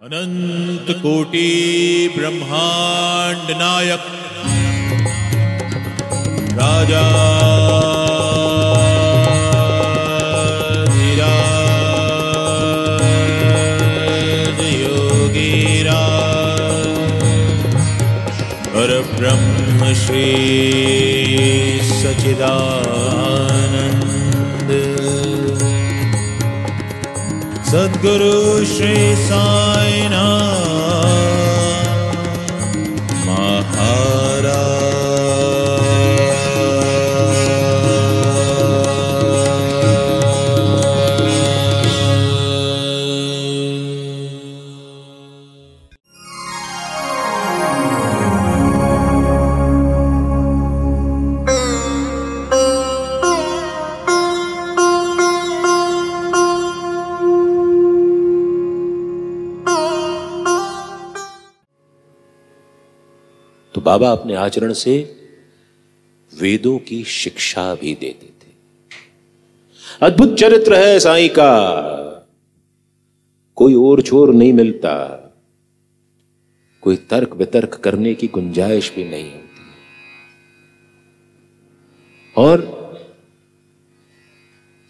अनंत कोटि ब्रह्मांड नायक राजा धीराज योगीरा और ब्रह्म श्री सच्चिदानंद सद्गुरु श्री साईनाथ महाराज। तो बाबा अपने आचरण से वेदों की शिक्षा भी देते थे। अद्भुत चरित्र है साईं का, कोई ओर छोर नहीं मिलता, कोई तर्क वितर्क करने की गुंजाइश भी नहीं होती। और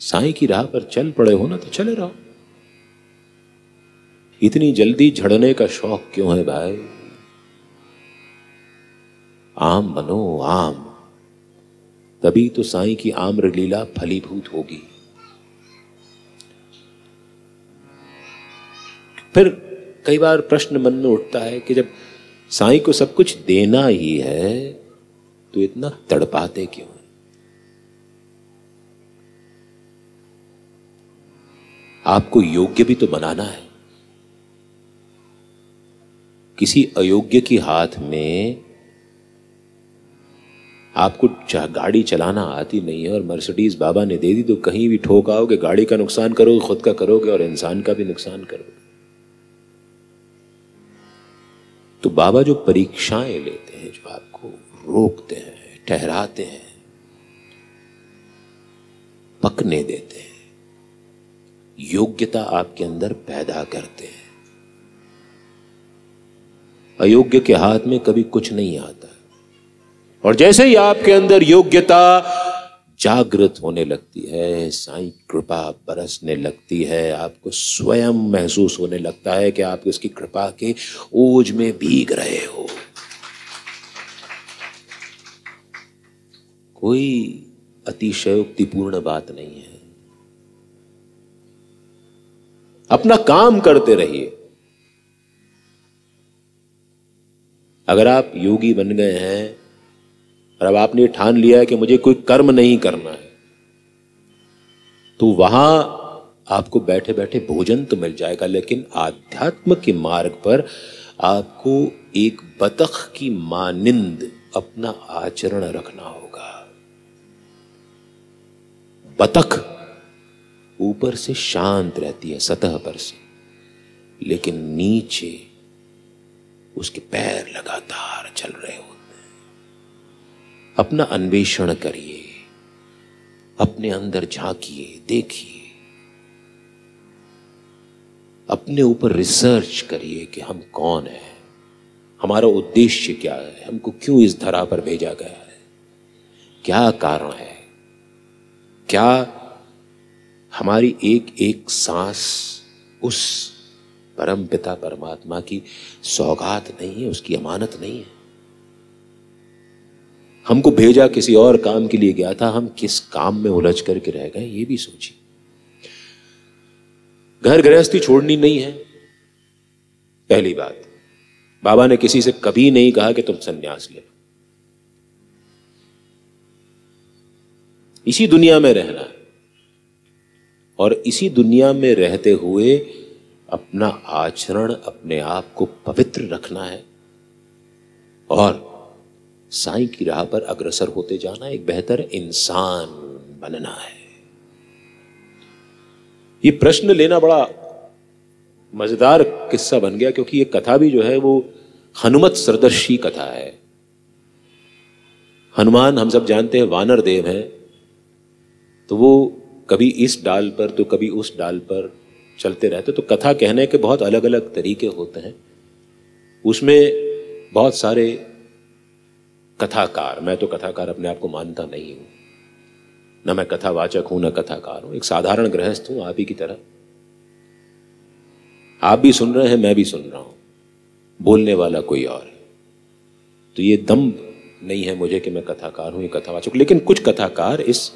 साईं की राह पर चल पड़े हो ना तो चले रहो। इतनी जल्दी झड़ने का शौक क्यों है भाई? आम बनो आम, तभी तो साईं की आम्र लीला फलीभूत होगी। फिर कई बार प्रश्न मन में उठता है कि जब साईं को सब कुछ देना ही है तो इतना तड़पाते क्यों हैं? आपको योग्य भी तो बनाना है। किसी अयोग्य की हाथ में आपको गाड़ी चलाना आती नहीं है और मर्सिडीज बाबा ने दे दी तो कहीं भी ठोक आओगे, गाड़ी का नुकसान करोगे, खुद का करोगे और इंसान का भी नुकसान करोगे। तो बाबा जो परीक्षाएं लेते हैं, जो आपको रोकते हैं, ठहराते हैं, पकने देते हैं, योग्यता आपके अंदर पैदा करते हैं। अयोग्य के हाथ में कभी कुछ नहीं आता। और जैसे ही आपके अंदर योग्यता जागृत होने लगती है, साईं कृपा बरसने लगती है, आपको स्वयं महसूस होने लगता है कि आप उसकी कृपा के ओज में भीग रहे हो। कोई अतिशयोक्तिपूर्ण बात नहीं है। अपना काम करते रहिए। अगर आप योगी बन गए हैं और अब आपने ठान लिया है कि मुझे कोई कर्म नहीं करना है, तो वहां आपको बैठे बैठे भोजन तो मिल जाएगा, लेकिन आध्यात्म के मार्ग पर आपको एक बतख की मानिंद अपना आचरण रखना होगा। बतख ऊपर से शांत रहती है सतह पर से, लेकिन नीचे उसके पैर लगातार चल रहे होते हैं। अपना अन्वेषण करिए, अपने अंदर झांकिए, देखिए, अपने ऊपर रिसर्च करिए कि हम कौन हैं, हमारा उद्देश्य क्या है, हमको क्यों इस धरा पर भेजा गया है, क्या कारण है, क्या हमारी एक एक सांस उस परम पिता परमात्मा की सौगात नहीं है, उसकी अमानत नहीं है। हमको भेजा किसी और काम के लिए गया था, हम किस काम में उलझ करके रह गए, ये भी सोचिए। घर गृहस्थी छोड़नी नहीं है, पहली बात। बाबा ने किसी से कभी नहीं कहा कि तुम संन्यास ले लो। इसी दुनिया में रहना है और इसी दुनिया में रहते हुए अपना आचरण, अपने आप को पवित्र रखना है और साईं की राह पर अग्रसर होते जाना, एक बेहतर इंसान बनना है। ये प्रश्न लेना बड़ा मजेदार किस्सा बन गया, क्योंकि ये कथा भी जो है वो हनुमत सरदर्शी कथा है। हनुमान हम सब जानते हैं वानर देव हैं, तो वो कभी इस डाल पर तो कभी उस डाल पर चलते रहते। तो कथा कहने के बहुत अलग अलग तरीके होते हैं, उसमें बहुत सारे कथाकार, मैं तो कथाकार अपने आप को मानता नहीं हूं, न मैं कथावाचक हूं न कथाकार हूं, एक साधारण गृहस्थ हूं आप ही की तरह। आप भी सुन रहे हैं, मैं भी सुन रहा हूं, बोलने वाला कोई और है। तो ये दम्भ नहीं है मुझे कि मैं कथाकार हूं या कथावाचक। लेकिन कुछ कथाकार इस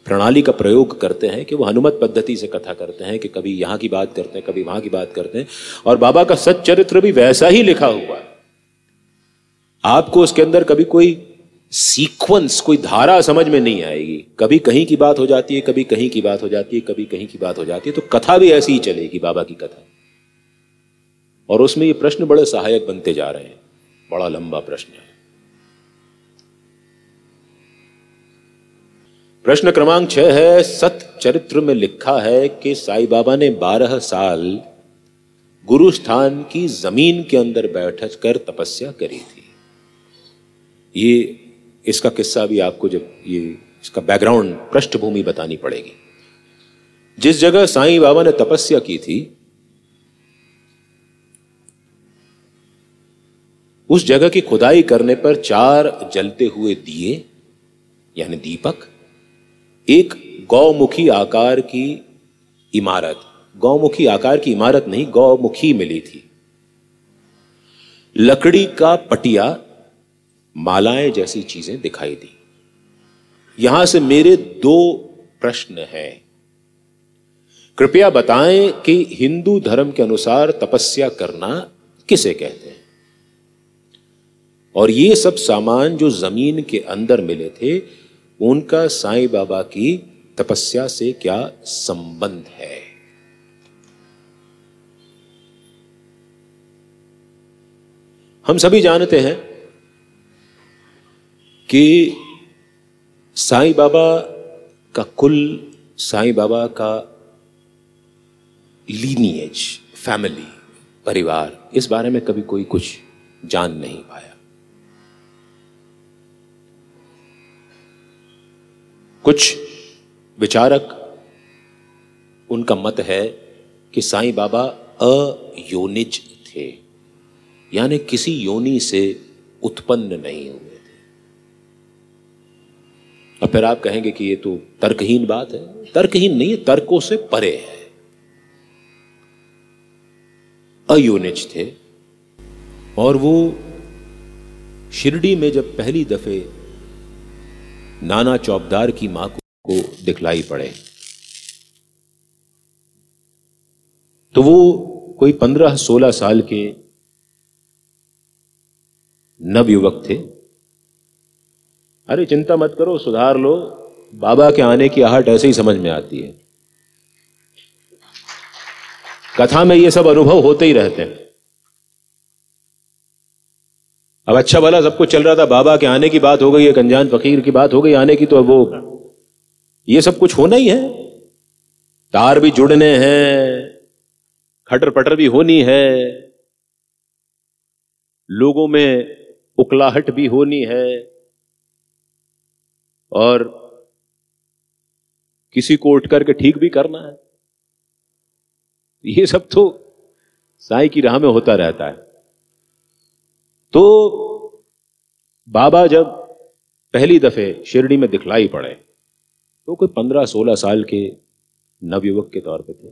प्रणाली का प्रयोग करते हैं कि वो हनुमत पद्धति से कथा करते हैं कि कभी यहां की बात करते हैं, कभी वहां की बात करते हैं, और बाबा का सच्चरित्र भी वैसा ही लिखा हुआ है। आपको उसके अंदर कभी कोई सीक्वेंस, कोई धारा समझ में नहीं आएगी। कभी कहीं की बात हो जाती है, कभी कहीं की बात हो जाती है, कभी कहीं की बात हो जाती है। तो कथा भी ऐसी ही चलेगी, बाबा की कथा। और उसमें ये प्रश्न बड़े सहायक बनते जा रहे हैं। बड़ा लंबा प्रश्न है। प्रश्न क्रमांक 6 है, सच्चरित्र में लिखा है कि साईं बाबा ने 12 साल गुरु स्थान की जमीन के अंदर बैठ कर तपस्या करी थी। ये इसका किस्सा भी आपको, जब ये इसका बैकग्राउंड, पृष्ठभूमि बतानी पड़ेगी। जिस जगह साईं बाबा ने तपस्या की थी, उस जगह की खुदाई करने पर 4 जलते हुए दिए यानी दीपक, एक गौमुखी आकार की इमारत, गौमुखी आकार की इमारत नहीं, गौमुखी मिली थी, लकड़ी का पटिया, मालाएं जैसी चीजें दिखाई दी। यहां से मेरे 2 प्रश्न हैं। कृपया बताएं कि हिंदू धर्म के अनुसार तपस्या करना किसे कहते हैं, और ये सब सामान जो जमीन के अंदर मिले थे, उनका साईं बाबा की तपस्या से क्या संबंध है। हम सभी जानते हैं कि साईं बाबा का कुल, साईं बाबा का लीनिएज, फैमिली, परिवार, इस बारे में कभी कोई कुछ जान नहीं पाया। कुछ विचारक, उनका मत है कि साईं बाबा अयोनिज थे, यानी किसी योनि से उत्पन्न नहीं हुए थे। अब फिर आप कहेंगे कि ये तो तर्कहीन बात है। तर्कहीन नहीं है, तर्कों से परे है। अयोनिज थे, और वो शिरडी में जब पहली दफे नाना चौबदार की मां को दिखलाई पड़े, तो वो कोई 15-16 साल के नवयुवक थे। अरे चिंता मत करो, सुधार लो, बाबा के आने की आहट ऐसे ही समझ में आती है। कथा में ये सब अनुभव होते ही रहते हैं। अब अच्छा भला सब कुछ चल रहा था, बाबा के आने की बात हो गई, एक अनजान फकीर की बात हो गई आने की, तो अब वो ये सब कुछ होना ही है। तार भी जुड़ने हैं, खटर पटर भी होनी है, लोगों में उकलाहट भी होनी है, और किसी को उठ करके ठीक भी करना है। ये सब तो साईं की राह में होता रहता है। तो बाबा जब पहली दफे शिरडी में दिखलाई पड़े, तो कोई 15-16 साल के नवयुवक के तौर पे थे।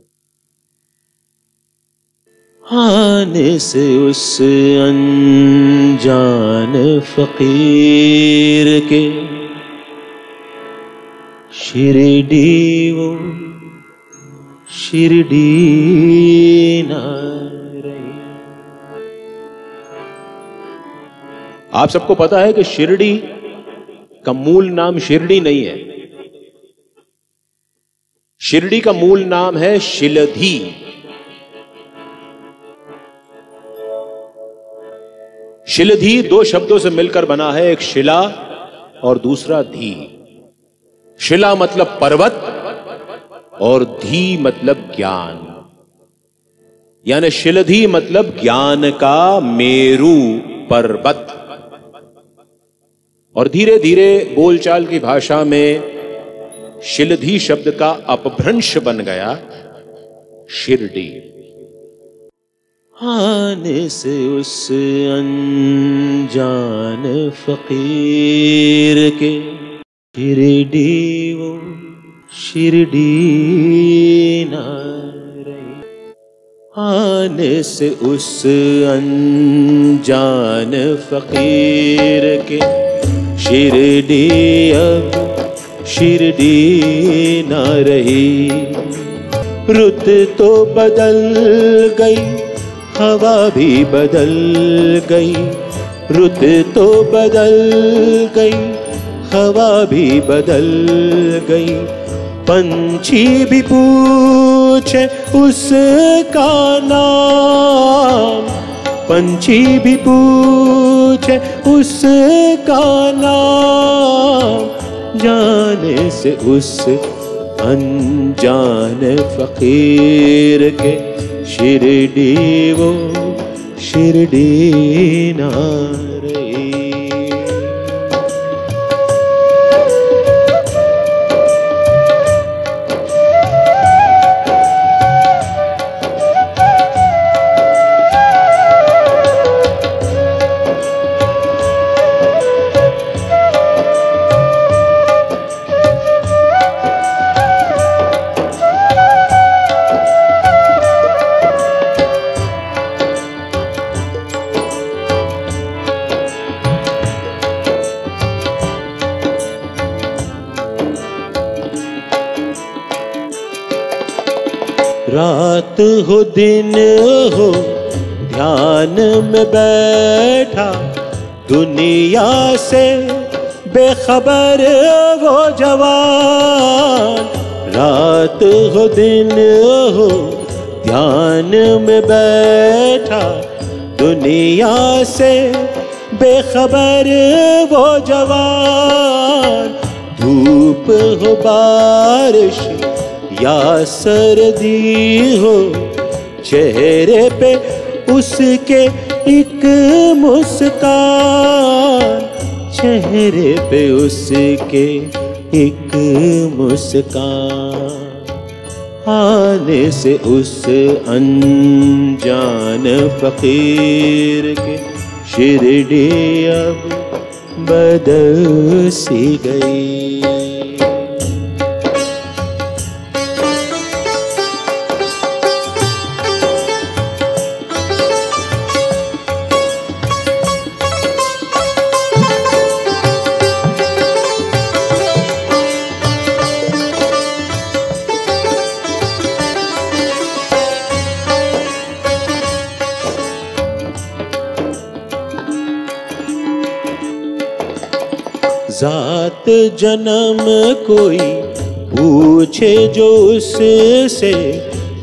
आने से उस अनजान फकीर के शिरडी वो शिरडी ना रही। आप सबको पता है कि शिरडी का मूल नाम शिरडी नहीं है। शिरडी का मूल नाम है शिलधी। शिलधी 2 शब्दों से मिलकर बना है, एक शिला और दूसरा धी। शिला मतलब पर्वत और धी मतलब ज्ञान, यानी शिलधी मतलब ज्ञान का मेरू पर्वत। और धीरे धीरे बोलचाल की भाषा में शिलधी शब्द का अपभ्रंश बन गया शिरडी। आने से उस अनजान फकीर के शिरडी वो शिरडी ना रही। आने से उस अनजान फकीर के शिरडी अब शिरडी ना रही। रुत तो बदल गई, हवा भी बदल गई। रुत तो बदल गई, हवा भी बदल गई। पंछी भी पूछे उसका नाम, पंछी भी पूछे उसका नाम। जाने से उस अनजान फकीर के शिरडी वो शिरडी ना रही। रात हो दिन हो ध्यान में बैठा, दुनिया से बेखबर वो जवान। रात हो दिन हो ध्यान में बैठा, दुनिया से बेखबर वो जवान। धूप हो बारिश या सर्दी हो, चेहरे पे उसके एक मुस्कान। चेहरे पे उसके एक मुस्कान। आने से उस अनजान फकीर के शिरडी अब बदल सी गई। जात जन्म कोई पूछे जो उससे,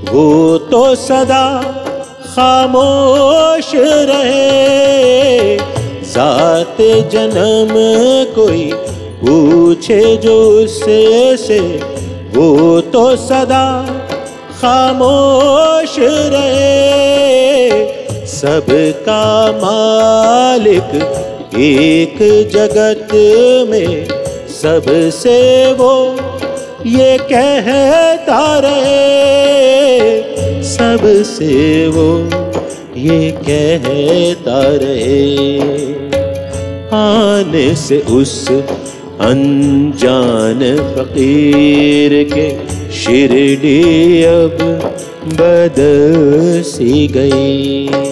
वो तो सदा खामोश रहे। जात जन्म कोई पूछे जो उससे, वो तो सदा खामोश रहे। सबका मालिक एक जगत में, सबसे वो ये कहता रहे। सबसे वो ये कहता रहे। आने से उस अनजान फकीर के शिरडी अब बदल सी गई।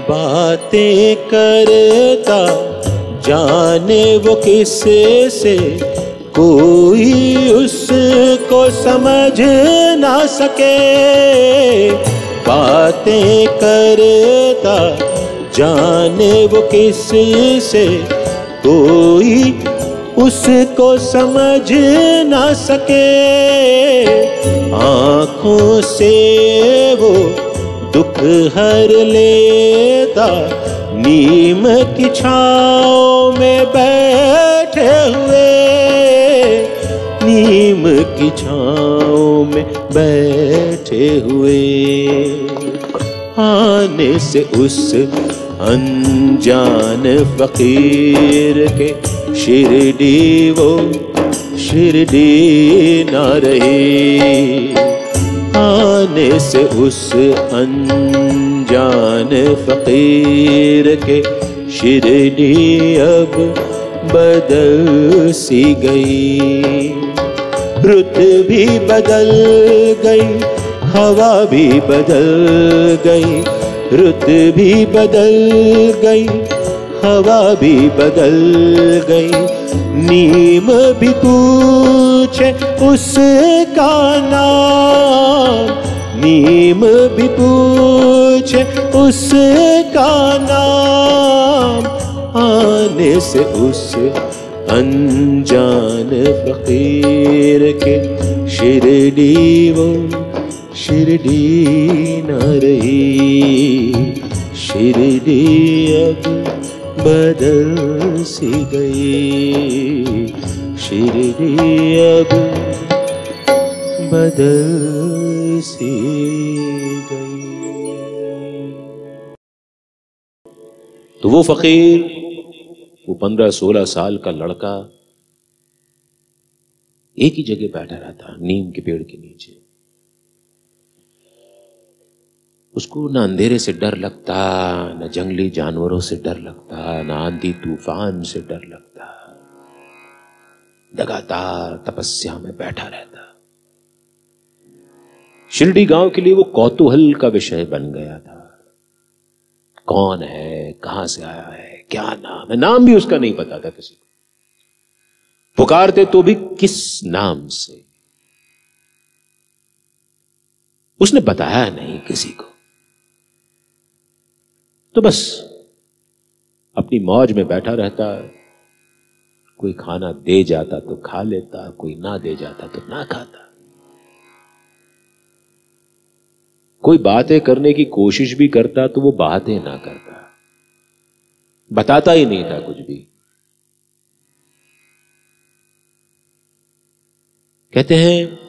बातें करता जाने वो किससे, कोई उसको समझ ना सके। बातें करता जाने वो किससे, कोई उसको समझ ना सके। आँखों से वो दुख हर लेता, नीम की छाँव में बैठे हुए, नीम की छाँव में बैठे हुए। आने से उस अनजान फकीर के शिरडी वो शिरडी ना रही। आने से उस अनजान फकीर के शिरडी अब बदल सी गई। रुत भी बदल गई, हवा भी बदल गई। रुत भी बदल गई, हवा भी बदल गई। नीम भी पूछे उसका नाम, नीम भी पूछे उसका नाम। आने से उस अनजान फकीर के शिरडी वो शिरडी न रही। शिरडी अब बदल सी गई, शिरडी अब बदल सी गई। तो वो फकीर, वो 15-16 साल का लड़का एक ही जगह बैठा रहता, नीम के पेड़ के नीचे। उसको न अंधेरे से डर लगता, न जंगली जानवरों से डर लगता, न आंधी तूफान से डर लगता। लगातार तपस्या में बैठा रहता। शिरडी गांव के लिए वो कौतूहल का विषय बन गया था। कौन है, कहां से आया है, क्या नाम है। नाम भी उसका नहीं पता था किसी को, पुकारते तो भी किस नाम से, उसने बताया नहीं किसी को। तो बस अपनी मौज में बैठा रहता। कोई खाना दे जाता तो खा लेता, कोई ना दे जाता तो ना खाता। कोई बातें करने की कोशिश भी करता तो वो बातें ना करता, बताता ही नहीं था कुछ भी। कहते हैं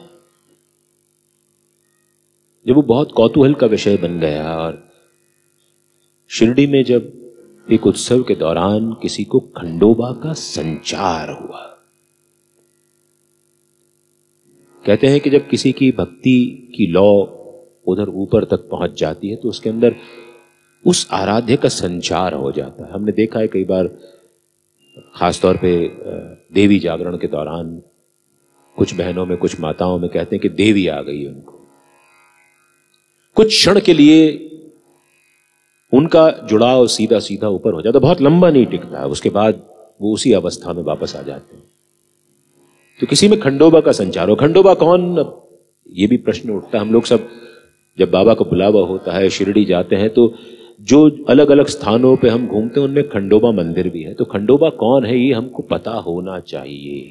जब वो बहुत कौतूहल का विषय बन गया और शिरडी में जब एक उत्सव के दौरान किसी को खंडोबा का संचार हुआ। कहते हैं कि जब किसी की भक्ति की लौ उधर ऊपर तक पहुंच जाती है तो उसके अंदर उस आराध्य का संचार हो जाता है। हमने देखा है कई बार, खासतौर पे देवी जागरण के दौरान कुछ बहनों में, कुछ माताओं में कहते हैं कि देवी आ गई उनको। कुछ क्षण के लिए उनका जुड़ाव सीधा सीधा ऊपर हो जाता, बहुत लंबा नहीं टिकता, उसके बाद वो उसी अवस्था में वापस आ जाते हैं। तो किसी में खंडोबा का संचार हो। खंडोबा कौन, ये भी प्रश्न उठता है। हम लोग सब जब बाबा को बुलावा होता है, शिरडी जाते हैं, तो जो अलग अलग स्थानों पे हम घूमते हैं उनमें खंडोबा मंदिर भी है। तो खंडोबा कौन है ये हमको पता होना चाहिए।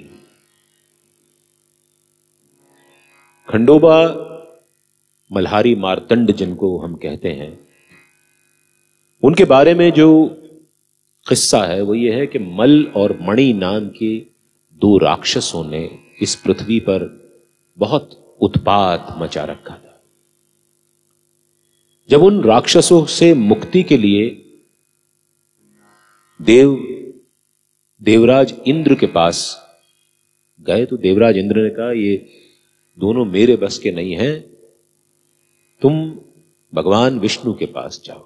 खंडोबा मल्हारी मार्तंड जिनको हम कहते हैं, उनके बारे में जो किस्सा है वो ये है कि मल और मणि नाम के दो राक्षसों ने इस पृथ्वी पर बहुत उत्पात मचा रखा था। जब उन राक्षसों से मुक्ति के लिए देवराज इंद्र के पास गए तो देवराज इंद्र ने कहा ये दोनों मेरे बस के नहीं हैं, तुम भगवान विष्णु के पास जाओ।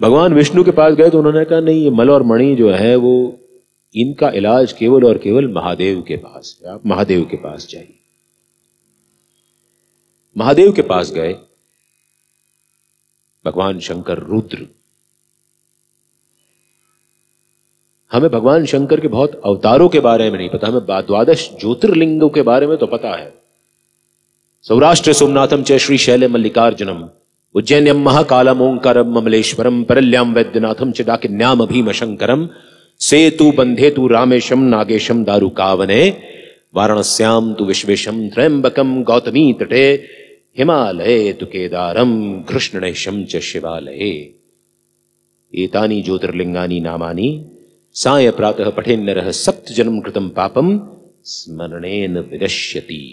भगवान विष्णु के पास गए तो उन्होंने कहा नहीं, ये मल और मणि जो है वो इनका इलाज केवल और केवल महादेव के पास है, आप महादेव के पास जाइए। महादेव के पास गए। भगवान शंकर रुद्र हमें भगवान शंकर के बहुत अवतारों के बारे में नहीं पता, हमें 12 ज्योतिर्लिंगों के बारे में तो पता है। सौराष्ट्र सोमनाथम च श्री शैल मल्लिकार्जुनम, उज्जैन्यम महाकालम ओंकारम ममलेश्वरम, परल्याम वैद्यनाथम च डाकिन्याम भीम शंकरम, सेतु बंधेतु रामेशम नागेशम दारुकावने, वाराणस्याम तु विश्वेशम त्र्यंबकम गौतमी तटे, हिमालये तु केदारम कृष्णेशम च शिवालये। एतानि ज्योतिर्लिंगानि नामानि साय प्रातः पठेन्नरः सप्त जन्म कृतं पापम स्मरणेन विनश्यति।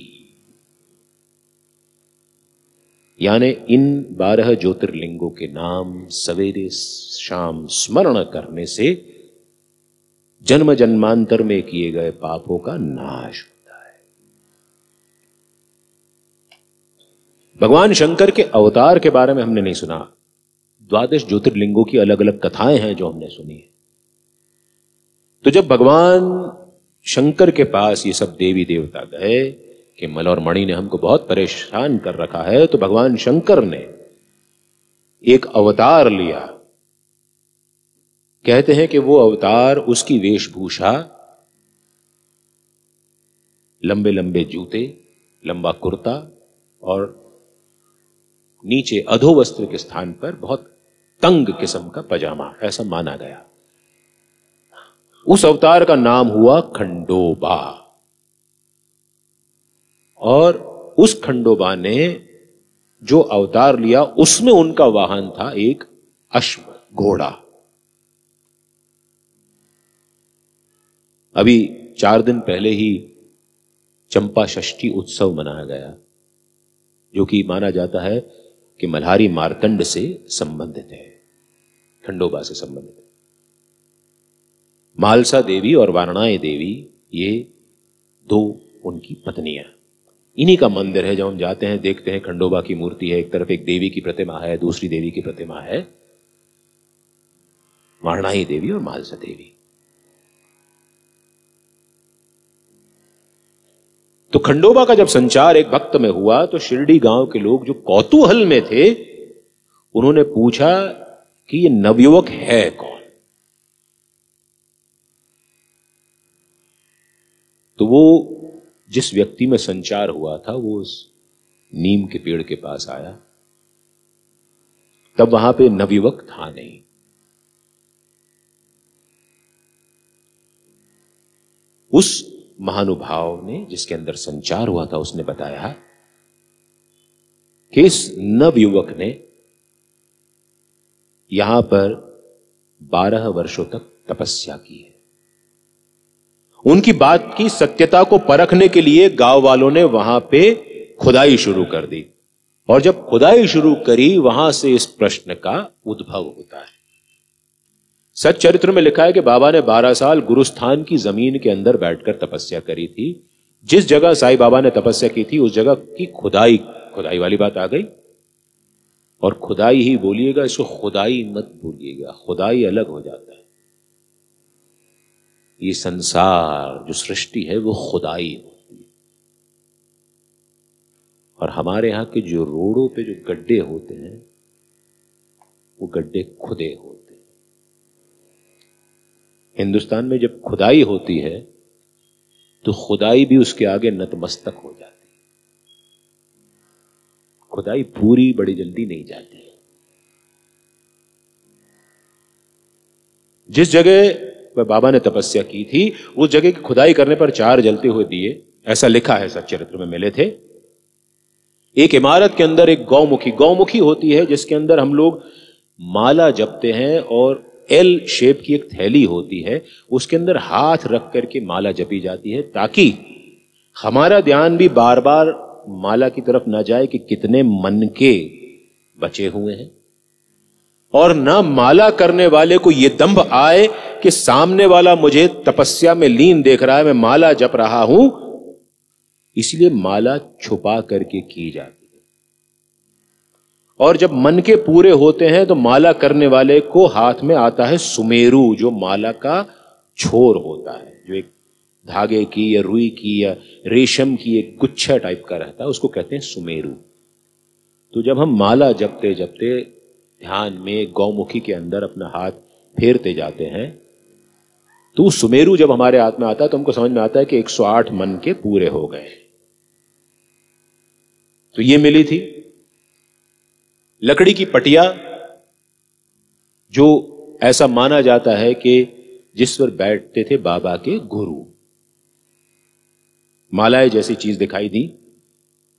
यानी इन 12 ज्योतिर्लिंगों के नाम सवेरे शाम स्मरण करने से जन्म जन्मांतर में किए गए पापों का नाश होता है। भगवान शंकर के अवतार के बारे में हमने नहीं सुना, 12 ज्योतिर्लिंगों की अलग अलग कथाएं हैं जो हमने सुनी है। तो जब भगवान शंकर के पास ये सब देवी देवता गए कि मल और मणि ने हमको बहुत परेशान कर रखा है, तो भगवान शंकर ने एक अवतार लिया। कहते हैं कि वो अवतार, उसकी वेशभूषा लंबे लंबे जूते, लंबा कुर्ता और नीचे अधोवस्त्र के स्थान पर बहुत तंग किस्म का पजामा, ऐसा माना गया। उस अवतार का नाम हुआ खंडोबा। और उस खंडोबा ने जो अवतार लिया उसमें उनका वाहन था एक अश्व, घोड़ा। अभी 4 दिन पहले ही चंपा षष्ठी उत्सव मनाया गया, जो कि माना जाता है कि मल्हारी मार्तंड से संबंधित है, खंडोबा से संबंधित है। मालसा देवी और वारणाई देवी, ये 2 उनकी पत्नियां। इन्हीं का मंदिर है। जब हम जाते हैं देखते हैं खंडोबा की मूर्ति है, एक तरफ एक देवी की प्रतिमा है, दूसरी देवी की प्रतिमा है, वारणाई देवी और मालसा देवी। तो खंडोबा का जब संचार एक भक्त में हुआ तो शिरडी गांव के लोग जो कौतूहल में थे, उन्होंने पूछा कि ये नवयुवक है कौन। तो वो जिस व्यक्ति में संचार हुआ था वो उस नीम के पेड़ के पास आया। तब वहां पे नवयुवक था नहीं। उस महानुभाव ने, जिसके अंदर संचार हुआ था, उसने बताया कि इस नवयुवक ने यहां पर 12 वर्षों तक तपस्या की है। उनकी बात की सत्यता को परखने के लिए गांव वालों ने वहां पे खुदाई शुरू कर दी, और जब खुदाई शुरू करी वहां से इस प्रश्न का उद्भव होता है। सच्चरित्र में लिखा है कि बाबा ने 12 साल गुरुस्थान की जमीन के अंदर बैठकर तपस्या करी थी। जिस जगह साईं बाबा ने तपस्या की थी उस जगह की खुदाई वाली बात आ गई। और खुदाई ही बोलिएगा, इसको खुदाई मत भूलिएगा, खुदाई अलग हो जाता है। ये संसार जो सृष्टि है वो खुदाई होती है। और हमारे यहां के जो रोडों पे जो गड्ढे होते हैं वो गड्ढे खुदे होते हैं। हिंदुस्तान में जब खुदाई होती है तो खुदाई भी उसके आगे नतमस्तक हो जाती है। खुदाई पूरी बड़ी जल्दी नहीं जाती। जिस जगह पर बाबा ने तपस्या की थी उस जगह की खुदाई करने पर 4 जलते हुए दिए, ऐसा लिखा है सच्चरित्र में, मिले थे। एक इमारत के अंदर एक गौमुखी होती है जिसके अंदर हम लोग माला जपते हैं, और एल शेप की एक थैली होती है, उसके अंदर हाथ रख करके माला जपी जाती है, ताकि हमारा ध्यान भी बार बार माला की तरफ ना जाए कि कितने मन के बचे हुए हैं, और ना माला करने वाले को यह दंभ आए कि सामने वाला मुझे तपस्या में लीन देख रहा है, मैं माला जप रहा हूं। इसलिए माला छुपा करके की जाती है। और जब मन के पूरे होते हैं तो माला करने वाले को हाथ में आता है सुमेरु, जो माला का छोर होता है, जो एक धागे की या रुई की या रेशम की एक गुच्छा टाइप का रहता है, उसको कहते हैं सुमेरु। तो जब हम माला जपते जपते ध्यान में गौमुखी के अंदर अपना हाथ फेरते जाते हैं तो सुमेरु जब हमारे हाथ में आता है तो हमको समझ में आता है कि 108 मन के पूरे हो गए। तो ये मिली थी लकड़ी की पटिया, जो ऐसा माना जाता है कि जिस पर बैठते थे बाबा के गुरु। मालाएं जैसी चीज दिखाई दी।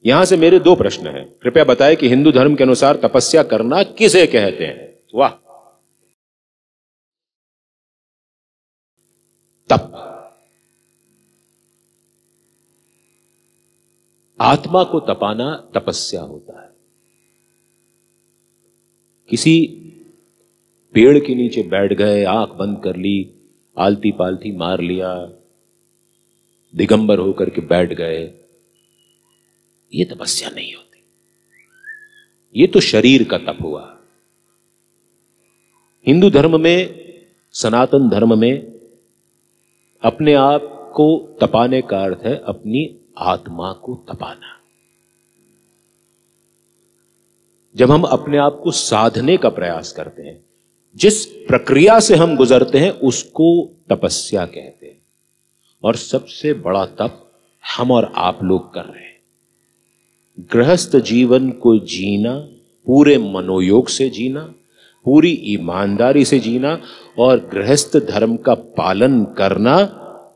यहां से मेरे 2 प्रश्न हैं। कृपया बताएं कि हिंदू धर्म के अनुसार तपस्या करना किसे कहते हैं? वाह, तप। आत्मा को तपाना तपस्या होता है। किसी पेड़ के नीचे बैठ गए, आंख बंद कर ली, आलती पालती मार लिया, दिगंबर होकर के बैठ गए, ये तपस्या नहीं होती। ये तो शरीर का तप हुआ। हिंदू धर्म में, सनातन धर्म में अपने आप को तपाने का अर्थ है अपनी आत्मा को तपाना। जब हम अपने आप को साधने का प्रयास करते हैं, जिस प्रक्रिया से हम गुजरते हैं, उसको तपस्या कहते हैं। और सबसे बड़ा तप हम और आप लोग कर रहे हैं। गृहस्थ जीवन को जीना, पूरे मनोयोग से जीना, पूरी ईमानदारी से जीना, और गृहस्थ धर्म का पालन करना,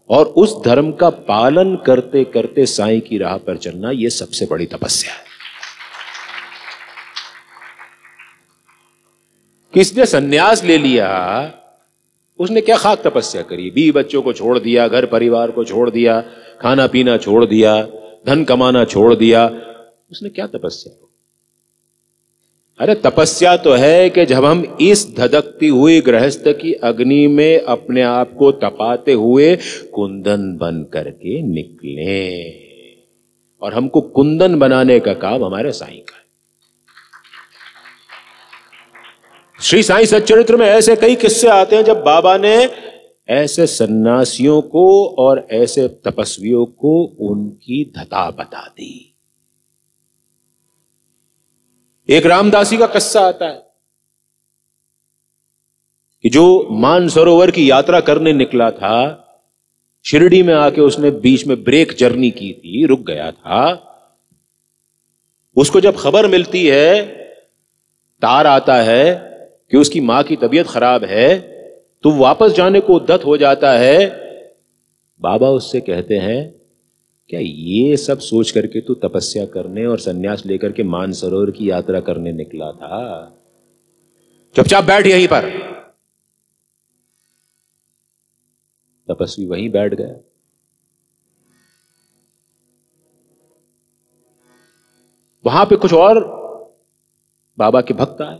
और उस धर्म का पालन करते करते साईं की राह पर चलना, यह सबसे बड़ी तपस्या है। किसने सन्यास ले लिया, उसने क्या खाक तपस्या करी? बीवी बच्चों को छोड़ दिया, घर परिवार को छोड़ दिया, खाना पीना छोड़ दिया, धन कमाना छोड़ दिया, उसने क्या तपस्या की? अरे तपस्या तो है कि जब हम इस धधकती हुई गृहस्थ की अग्नि में अपने आप को तपाते हुए कुंदन बन करके निकले। और हमको कुंदन बनाने का काम हमारे साईं का है। श्री साईं सच्चरित्र में ऐसे कई किस्से आते हैं जब बाबा ने ऐसे सन्यासियों को और ऐसे तपस्वियों को उनकी धता बता दी। एक रामदासी का किस्सा आता है कि जो मानसरोवर की यात्रा करने निकला था, शिरडी में आके उसने बीच में ब्रेक जर्नी की थी, रुक गया था। उसको जब खबर मिलती है, तार आता है कि उसकी मां की तबीयत खराब है, तो वापस जाने को उद्यत हो जाता है। बाबा उससे कहते हैं, क्या ये सब सोच करके तू तपस्या करने और सन्यास लेकर के मानसरोवर की यात्रा करने निकला था? चुपचाप बैठ यहीं पर। तपस्वी वहीं बैठ गया। वहां पे कुछ और बाबा के भक्त आए।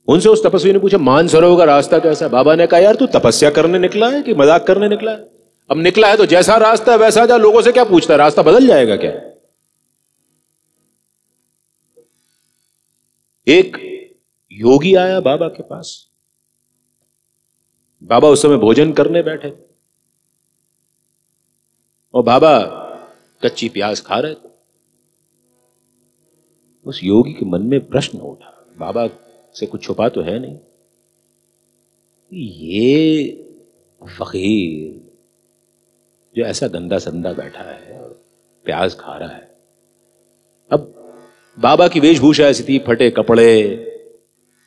उनसे उस तपस्वी ने पूछा, मानसरोवर का रास्ता कैसा? बाबा ने कहा, यार तू तपस्या करने निकला है कि मजाक करने निकला है? अब निकला है तो जैसा रास्ता है वैसा जा, लोगों से क्या पूछता है? रास्ता बदल जाएगा क्या? एक योगी आया बाबा के पास। बाबा उस समय भोजन करने बैठे थे और बाबा कच्ची प्याज खा रहे थे। उस योगी के मन में प्रश्न उठा, बाबा से कुछ छुपा तो है नहीं, ये फकीर जो ऐसा गंदा संदा बैठा है और प्याज खा रहा है। अब बाबा की वेशभूषा ऐसी थी, फटे कपड़े।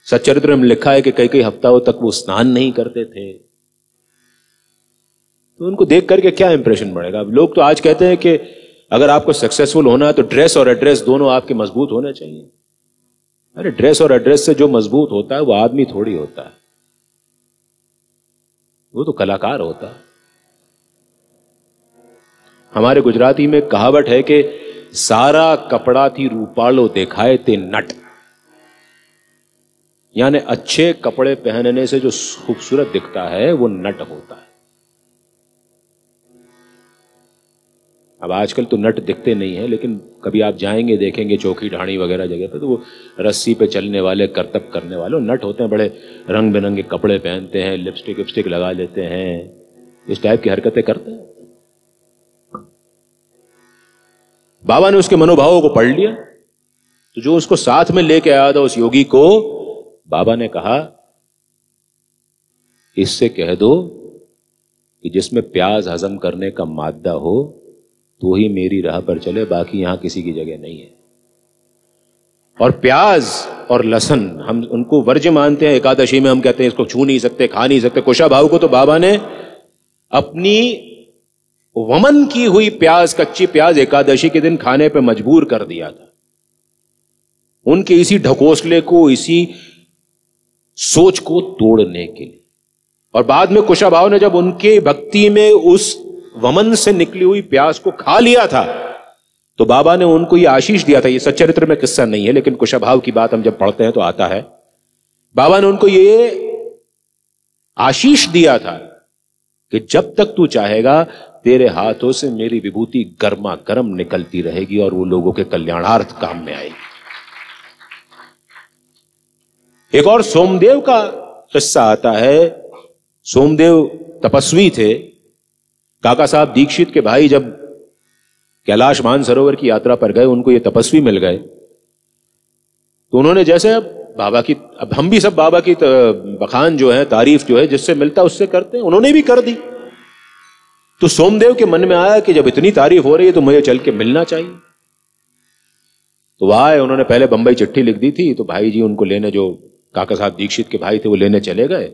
सच्चरित्र में लिखा है कि कई कई हफ्ताओं तक वो स्नान नहीं करते थे। तो उनको देख करके क्या इंप्रेशन बढ़ेगा? अब लोग तो आज कहते हैं कि अगर आपको सक्सेसफुल होना है तो ड्रेस और एड्रेस दोनों आपके मजबूत होने चाहिए। अरे ड्रेस और एड्रेस से जो मजबूत होता है वो आदमी थोड़ी होता है, वो तो कलाकार होता है। हमारे गुजराती में कहावत है कि सारा कपड़ा थी रूपालो देखाए ते नट, यानी अच्छे कपड़े पहनने से जो खूबसूरत दिखता है वो नट होता है। अब आजकल तो नट दिखते नहीं है, लेकिन कभी आप जाएंगे देखेंगे चौकी ढाणी वगैरह जगह पे, तो वो रस्सी पे चलने वाले, करतब करने वाले नट होते हैं। बड़े रंग बिरंगे कपड़े पहनते हैं, लिपस्टिक विपस्टिक लगा लेते हैं, इस टाइप की हरकतें करते हैं। बाबा ने उसके मनोभावों को पढ़ लिया, तो जो उसको साथ में लेके आया था उस योगी को, बाबा ने कहा इससे कह दो कि जिसमें प्याज हजम करने का मादा हो तो ही मेरी राह पर चले, बाकी यहां किसी की जगह नहीं है। और प्याज और लहसुन हम उनको वर्ज्य मानते हैं। एकादशी में हम कहते हैं इसको छू नहीं सकते, खा नहीं सकते। कुशाभाऊ को तो बाबा ने अपनी वमन की हुई प्याज, कच्ची प्याज एकादशी के दिन खाने पे मजबूर कर दिया था। उनके इसी ढकोसले को, इसी सोच को तोड़ने के लिए। और बाद में कुशाभाऊ ने जब उनके भक्ति में उस वमन से निकली हुई प्याज को खा लिया था तो बाबा ने उनको ये आशीष दिया था। ये सच्चरित्र में किस्सा नहीं है, लेकिन कुशाभाऊ की बात हम जब पढ़ते हैं तो आता है। बाबा ने उनको ये आशीष दिया था कि जब तक तू चाहेगा तेरे हाथों से मेरी विभूति गर्मा गर्म निकलती रहेगी और वो लोगों के कल्याणार्थ काम में आएगी। एक और सोमदेव का किस्सा आता है। सोमदेव तपस्वी थे। काका साहब दीक्षित के भाई जब कैलाश मानसरोवर की यात्रा पर गए, उनको ये तपस्वी मिल गए, तो उन्होंने जैसे अब हम भी सब बाबा की बखान जो है, तारीफ जो है जिससे मिलता उससे करते हैं, उन्होंने भी कर दी। तो सोमदेव के मन में आया कि जब इतनी तारीफ हो रही है तो मुझे चल के मिलना चाहिए। तो वह आए, उन्होंने पहले बंबई चिट्ठी लिख दी थी, तो भाई जी उनको लेने, जो काका साहब दीक्षित के भाई थे, वो लेने चले गए।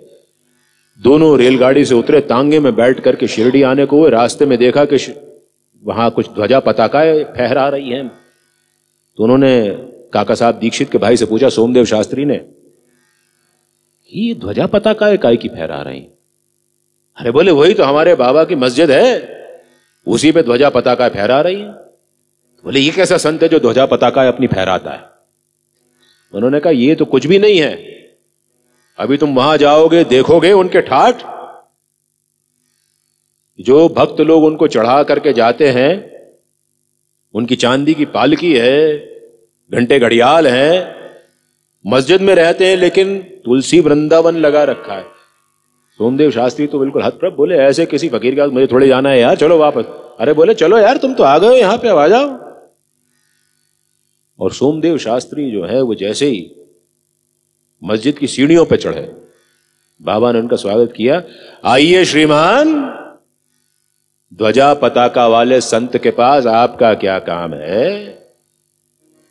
दोनों रेलगाड़ी से उतरे, तांगे में बैठ करके शिरडी आने को हुए। रास्ते में देखा कि वहां कुछ ध्वजा पताकाएं फहरा रही हैं। तो उन्होंने काका साहब दीक्षित के भाई से पूछा, सोमदेव शास्त्री ने, ये ध्वजा पताकाएं काय की फहरा रही? अरे बोले वही तो हमारे बाबा की मस्जिद है, उसी पे ध्वजा पताकाएं फहरा रही है। बोले ये कैसा संत है जो ध्वजा पताकाएं अपनी फहराता है? उन्होंने कहा ये तो कुछ भी नहीं है, अभी तुम वहां जाओगे देखोगे उनके ठाठ, जो भक्त लोग उनको चढ़ा करके जाते हैं, उनकी चांदी की पालकी है, घंटे घड़ियाल है, मस्जिद में रहते हैं लेकिन तुलसी वृंदावन लगा रखा है। सोमदेव शास्त्री तो बिल्कुल हतप्रभ, बोले ऐसे किसी फकीर के पास मुझे थोड़े जाना है यार, चलो वापस। अरे बोले चलो यार, तुम तो आ गए यहां पे, अब आ जाओ। और सोमदेव शास्त्री जो है वो जैसे ही मस्जिद की सीढ़ियों पर चढ़े, बाबा ने उनका स्वागत किया। आइए श्रीमान, ध्वजा पताका वाले संत के पास आपका क्या काम है?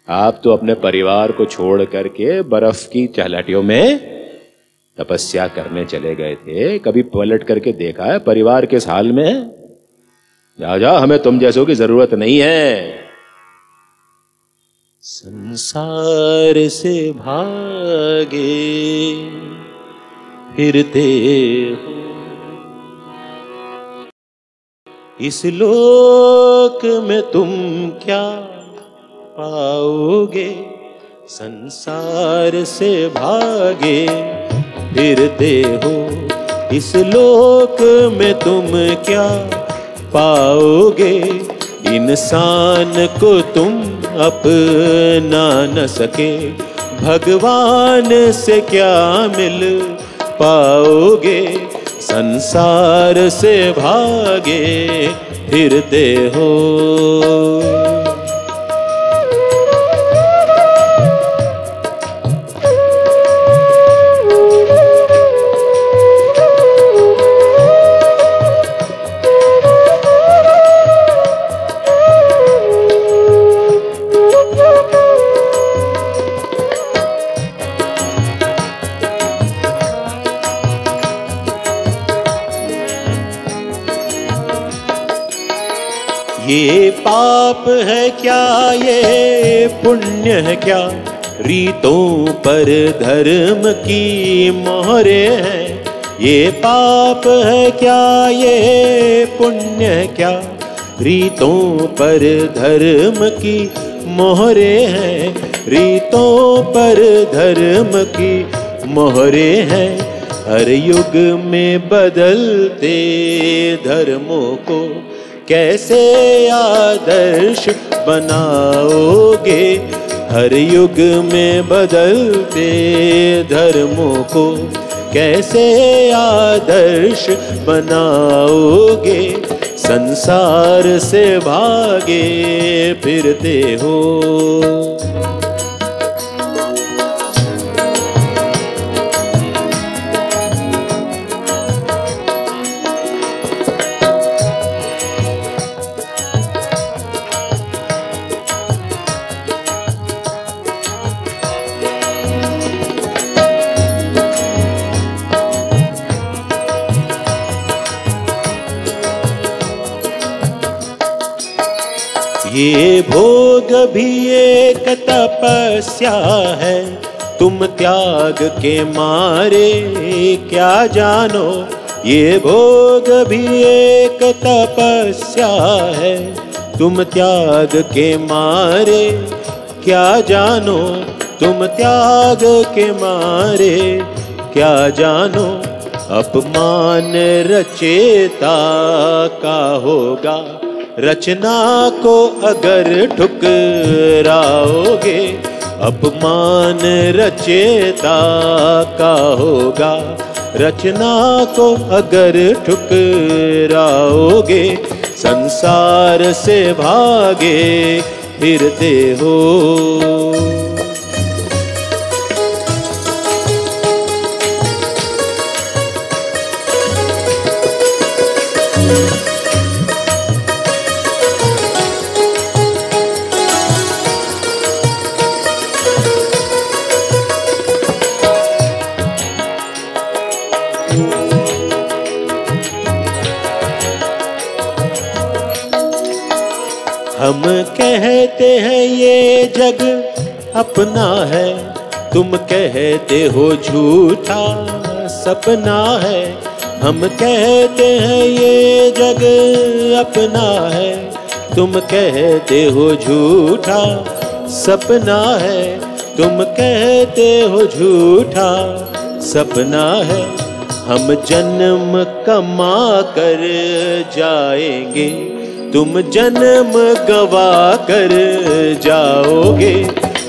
आप तो अपने परिवार को छोड़ करके बर्फ की चहलाटियों में तपस्या करने चले गए थे। कभी पलट करके देखा है परिवार के इस हाल में? जाओ जाओ, हमें तुम जैसों की जरूरत नहीं है। संसार से भागे फिरते हो, इस लोक में तुम क्या पाओगे? संसार से भागे फिरते हो, इस लोक में तुम क्या पाओगे? इंसान को तुम अपना न सके, भगवान से क्या मिल पाओगे? संसार से भागे फिरते हो। ये पाप है क्या, ये पुण्य है क्या? रीतों पर धर्म की मोहरें हैं। ये पाप है क्या, ये पुण्य है क्या? रीतों पर धर्म की मोहरें हैं। रीतों पर धर्म की मोहरें हैं। हर युग में बदलते धर्मों को कैसे आदर्श बनाओगे? हर युग में बदलते धर्मों को कैसे आदर्श बनाओगे? संसार से भागे फिरते हो। ये भोग भी एक तपस्या है, तुम त्याग के मारे क्या जानो। ये भोग भी एक तपस्या है, तुम त्याग के मारे क्या जानो। तुम त्याग के मारे क्या जानो। अपमान रचेता का होगा, रचना को अगर ठुकराओगे। अपमान रचेता का होगा, रचना को अगर ठुकराओगे। संसार से भागे फिरते हो। हम कहते हैं ये जग अपना है, तुम कहते हो झूठा सपना है। हम कहते हैं ये जग अपना है, तुम कहते हो झूठा सपना है। तुम कहते हो झूठा सपना है। हम जन्म कमा कर जाएंगे, तुम जन्म गवा कर जाओगे।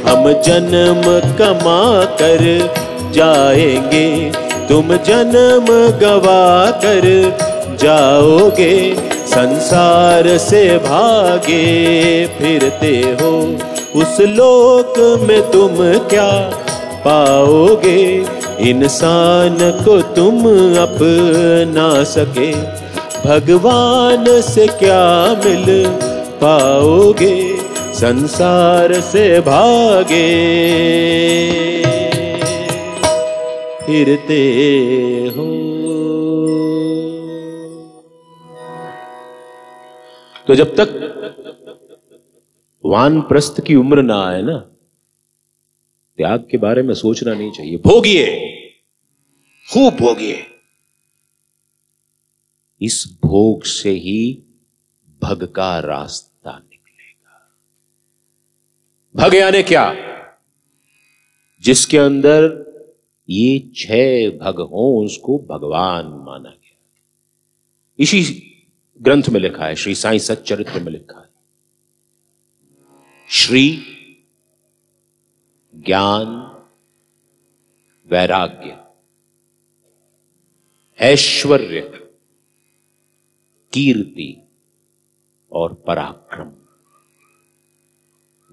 हम जन्म कमा कर जाएंगे, तुम जन्म गवा कर जाओगे। संसार से भागे फिरते हो, उस लोक में तुम क्या पाओगे। इंसान को तुम अपना सके, भगवान से क्या मिल पाओगे। संसार से भागे फिरते हो। तो जब तक वानप्रस्थ की उम्र ना आए ना, त्याग के बारे में सोचना नहीं चाहिए। भोगिए, खूब भोगिए। इस भोग से ही भग का रास्ता निकलेगा। भग यानी क्या? जिसके अंदर ये 6 भग हों उसको भगवान माना गया। इसी ग्रंथ में लिखा है, श्री साईं सच्चरित्र में लिखा है, श्री ज्ञान वैराग्य ऐश्वर्य कीर्ति और पराक्रम।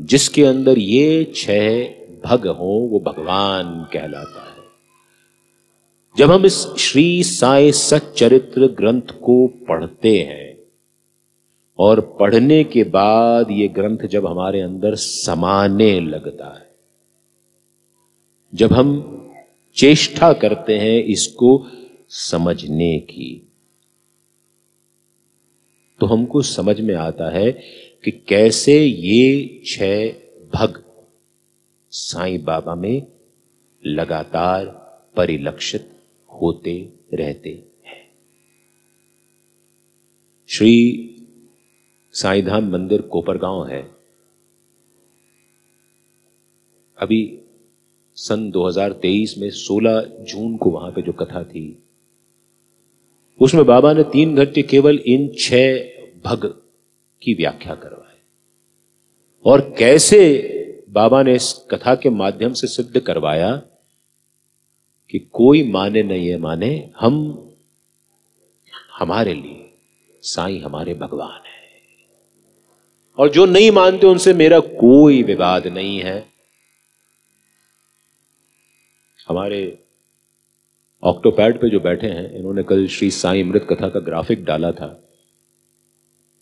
जिसके अंदर ये 6 भग हों वो भगवान कहलाता है। जब हम इस श्री साईं सच्चरित्र ग्रंथ को पढ़ते हैं और पढ़ने के बाद ये ग्रंथ जब हमारे अंदर समाने लगता है, जब हम चेष्टा करते हैं इसको समझने की, तो हमको समझ में आता है कि कैसे ये 6 भग साईं बाबा में लगातार परिलक्षित होते रहते हैं। श्री साईं धाम मंदिर कोपरगांव है। अभी सन 2023 में 16 जून को वहां पे जो कथा थी, उसमें बाबा ने 3 घंटे केवल इन 6 भग की व्याख्या करवाई। और कैसे बाबा ने इस कथा के माध्यम से सिद्ध करवाया कि कोई माने नहीं है माने, हम हमारे लिए साईं हमारे भगवान है, और जो नहीं मानते उनसे मेरा कोई विवाद नहीं है। हमारे ऑक्टोपैड पे जो बैठे हैं, इन्होंने कल श्री साईं अमृत कथा का ग्राफिक डाला था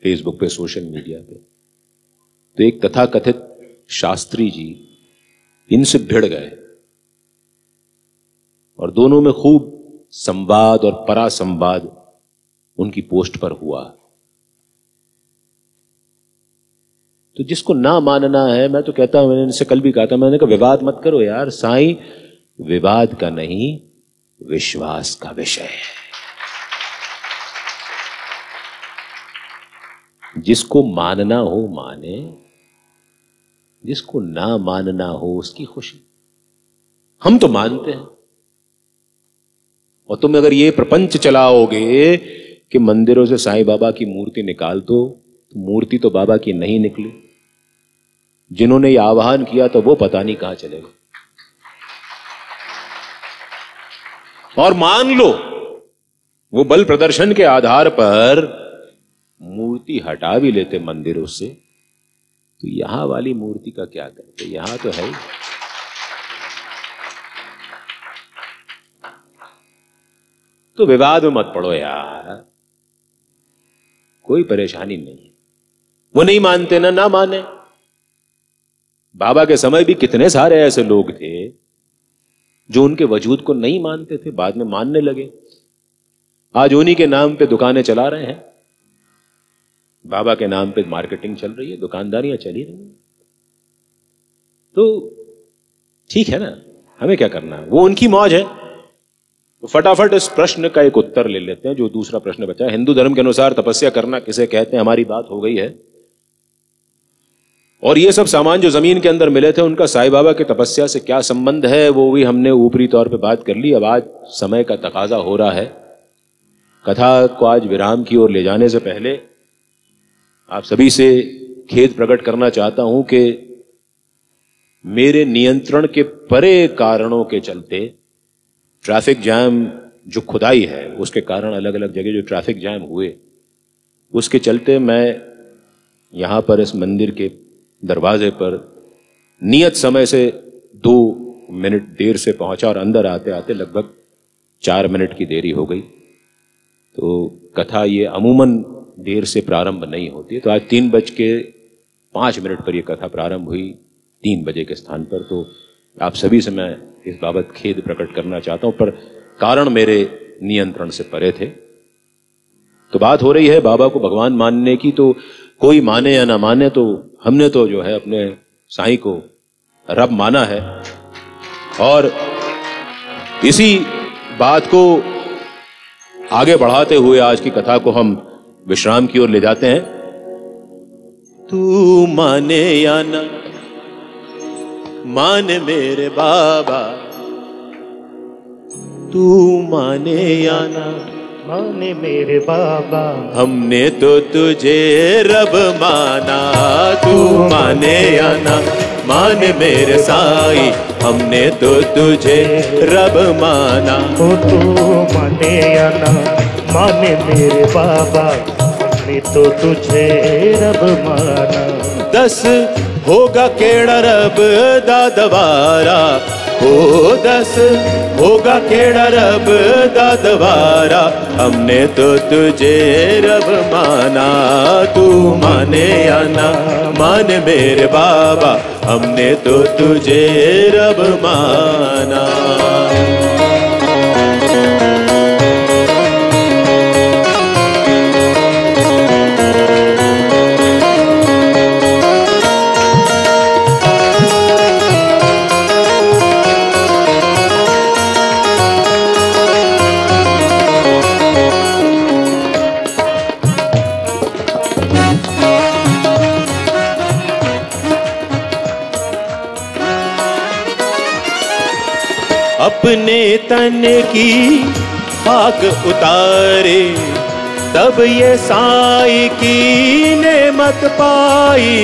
फेसबुक पे, सोशल मीडिया पे। तो एक तथाकथित शास्त्री जी इनसे भिड़ गए और दोनों में खूब संवाद और परासंवाद उनकी पोस्ट पर हुआ। तो जिसको ना मानना है, मैं तो कहता हूं, मैंने इनसे कल भी कहा था, मैंने कहा विवाद मत करो यार, साईं विवाद का नहीं विश्वास का विषय है। जिसको मानना हो माने, जिसको ना मानना हो उसकी खुशी। हम तो मानते हैं। और तुम अगर ये प्रपंच चलाओगे कि मंदिरों से साईं बाबा की मूर्ति निकाल दो, तो मूर्ति तो बाबा की नहीं निकली। जिन्होंने ये आह्वान किया तो वो पता नहीं कहां चले गए। और मान लो वो बल प्रदर्शन के आधार पर मूर्ति हटा भी लेते मंदिरों से, तो यहां वाली मूर्ति का क्या करते? यहां तो है ही। तो विवाद में मत पड़ो यार, कोई परेशानी नहीं। वो नहीं मानते ना माने। बाबा के समय भी कितने सारे ऐसे लोग थे जो उनके वजूद को नहीं मानते थे, बाद में मानने लगे। आज उन्हीं के नाम पे दुकानें चला रहे हैं, बाबा के नाम पे मार्केटिंग चल रही है, दुकानदारियां चली रही हैं। तो ठीक है ना, हमें क्या करना है, वो उनकी मौज है। तो फटाफट इस प्रश्न का एक उत्तर ले लेते हैं, जो दूसरा प्रश्न बचा है। हिंदू धर्म के अनुसार तपस्या करना किसे कहते हैं? हमारी बात हो गई है। और ये सब सामान जो जमीन के अंदर मिले थे, उनका साईं बाबा की तपस्या से क्या संबंध है, वो भी हमने ऊपरी तौर पे बात कर ली। अब आज समय का तकाजा हो रहा है, कथा को आज विराम की ओर ले जाने से पहले आप सभी से खेद प्रकट करना चाहता हूं कि मेरे नियंत्रण के परे कारणों के चलते ट्रैफिक जैम जो खुदाई है, उसके कारण अलग अलग जगह जो ट्रैफिक जैम हुए, उसके चलते मैं यहां पर इस मंदिर के दरवाजे पर नियत समय से 2 मिनट देर से पहुंचा और अंदर आते आते लगभग 4 मिनट की देरी हो गई। तो कथा ये अमूमन देर से प्रारंभ नहीं होती, तो आज 3:05 पर यह कथा प्रारंभ हुई, 3 बजे के स्थान पर। तो आप सभी से मैं इस बाबत खेद प्रकट करना चाहता हूं, पर कारण मेरे नियंत्रण से परे थे। तो बात हो रही है बाबा को भगवान मानने की, तो कोई माने या ना माने, तो हमने तो जो है अपने साईं को रब माना है। और इसी बात को आगे बढ़ाते हुए आज की कथा को हम विश्राम की ओर ले जाते हैं। तू माने या ना माने मेरे बाबा, तू माने या ना माने मेरे बाबा, हमने तो तुझे रब माना। तू माने या ना माने मेरे साईं, हमने तो तुझे रब माना। तू माने या ना माने मेरे बाबा, हमने तो तुझे रब माना। 10 होगा केड़ा रब दा दवारा, हो 10 होगा केड़ा रब दा दवारा, हमने तो तुझे रब माना। तू माने या ना माने मेरे बाबा, हमने तो तुझे रब माना। अपने तन की खाक उतारे, तब ये साईं की नेमत पाई।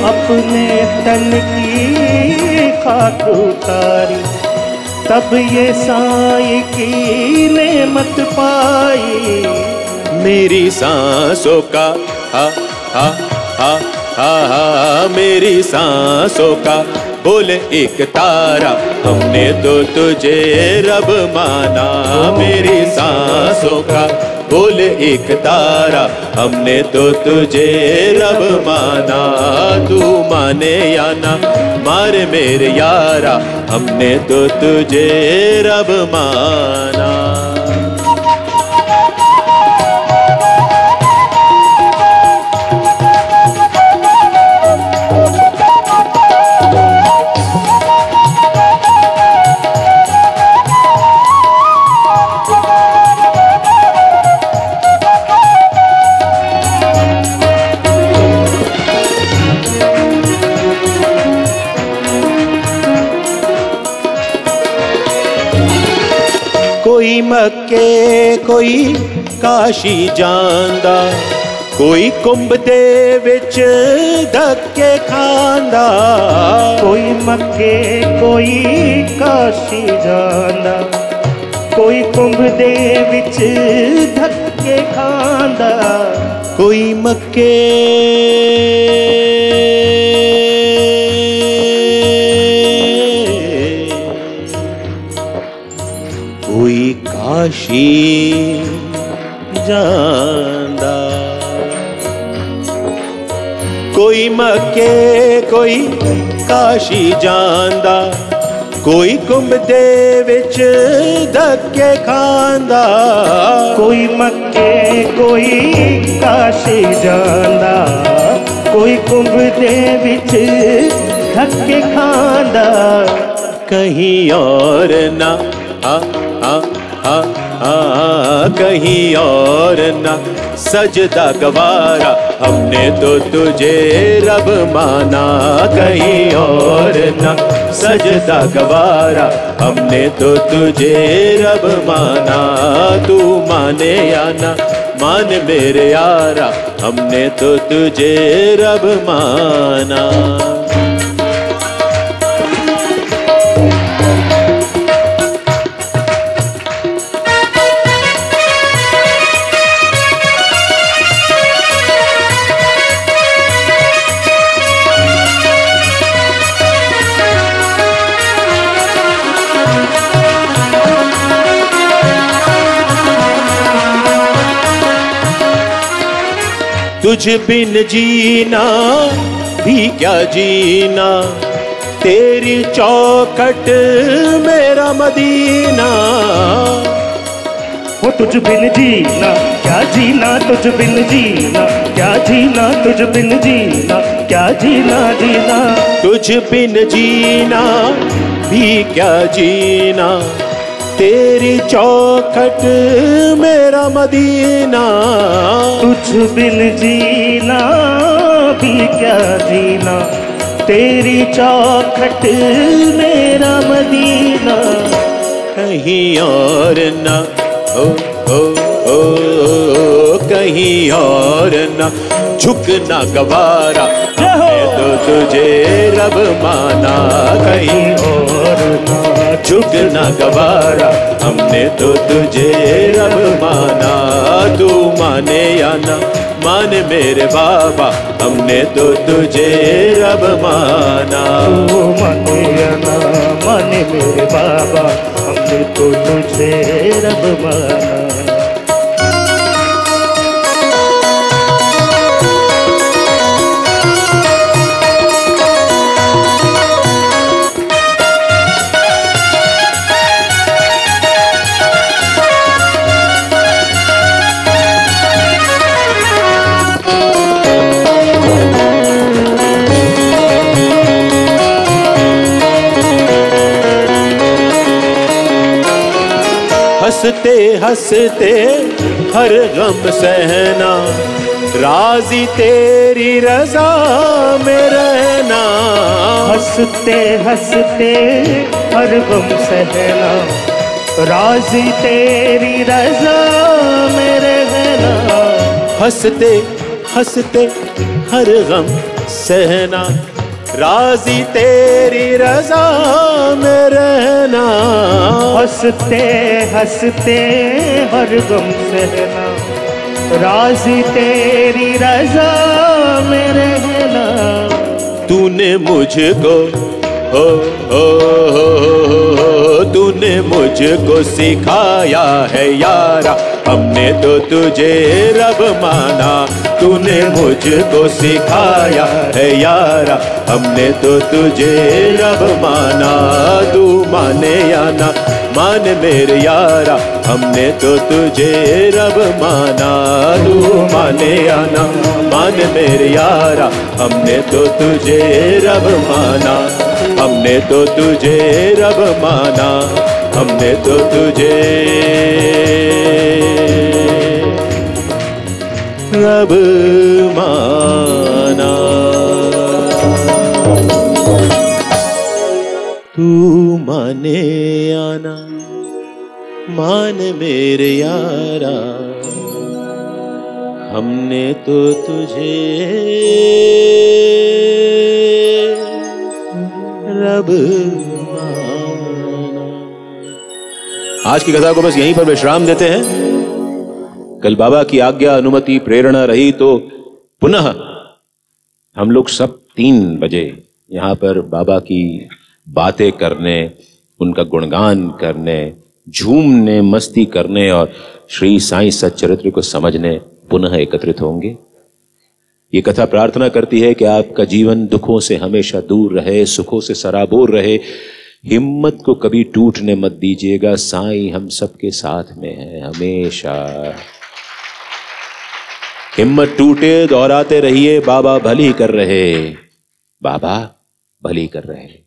अपने तन की खाक उतारी, तब ये साईं की नेमत पाई। मेरी सांसों का हा हा हा हा हा, मेरी सांसों का बोल एक तारा, हमने तो तुझे रब माना। मेरी सांसों का बोल एक तारा, हमने तो तुझे रब माना। तू माने या ना मारे मेरे यारा, हमने तो तुझे रब माना। मक्के कोई काशी जांदा, कोई कुंभ दे विच धक्के खांदा। कोई मक्के कोई काशी जांदा, कोई कुंभ दे विच धक्के खांदा। कोई मक्के कोई काशी जांदा, कोई मक्के कोई काशी जांदा, कोई कुंभ दे विच धक्के खांदा। कोई मक्के कोई काशी जांदा, कोई कुंभ दे विच धक्के खांदा। कहीं और ना कहीं और ना सजदा गवारा, हमने तो तुझे रब माना। कहीं और ना सजदा गवारा, हमने तो तुझे रब माना। तू माने या ना मान मेरे यारा, हमने तो तुझे रब माना। तुझ बिन जीना भी क्या जीना, तेरी चौखट मेरा मदीना। वो तुझ बिन जीना क्या जीना, तुझ बिन जीना क्या जीना, तुझ बिन जीना क्या जीना जीना। तुझ बिन जीना भी क्या जीना, तेरी चौखट मेरा मदीना। तुझ बिन जीना भी क्या जीना, तेरी चौखट मेरा मदीना। कहीं और ना ओ कहीं और ना झुकना गवारा, हमने तो तुझे रब माना। कहीं और ना झुकना गवारा, हमने तो तुझे रब माना। तू माने या ना मान मेरे बाबा, हमने तो तुझे रब माना। तू माने या ना माने मेरे बाबा, हमने तो तुझे रब माना। हंसते हंसते हर गम सहना, राजी तेरी रजा में रहना। हंसते हंसते हर गम सहना, राजी तेरी रजा में रहना। हंसते हंसते हर गम सहना, राजी तेरी रजा में रहना। हंसते हंसते हर गम सहना, राजी तेरी रजा में रहना। तूने मुझको तूने मुझको सिखाया है यारा, हमने तो तुझे रब माना। तूने मुझको सिखाया है यारा, हमने तो तुझे रब माना। तू माने या ना मान मेरे यारा, हमने तो तुझे रब माना। तू माने या ना मान मेरे यारा, हमने तो तुझे रब माना। हमने तो तुझे रब माना, हमने तो तुझे रब माना। तू माने आना मान मेरे यारा, हमने तो तुझे रब माना। आज की कथा को बस यहीं पर विश्राम देते हैं। कल बाबा की आज्ञा, अनुमति, प्रेरणा रही तो पुनः हम लोग सब 3 बजे यहां पर बाबा की बातें करने, उनका गुणगान करने, झूमने, मस्ती करने और श्री साईं सच्चरित्र को समझने पुनः एकत्रित होंगे। ये कथा प्रार्थना करती है कि आपका जीवन दुखों से हमेशा दूर रहे, सुखों से सराबोर रहे। हिम्मत को कभी टूटने मत दीजिएगा, साईं हम सबके साथ में है हमेशा। हिम्मत टूटे, दोहराते रहिए, बाबा भली कर रहे, बाबा भली कर रहे।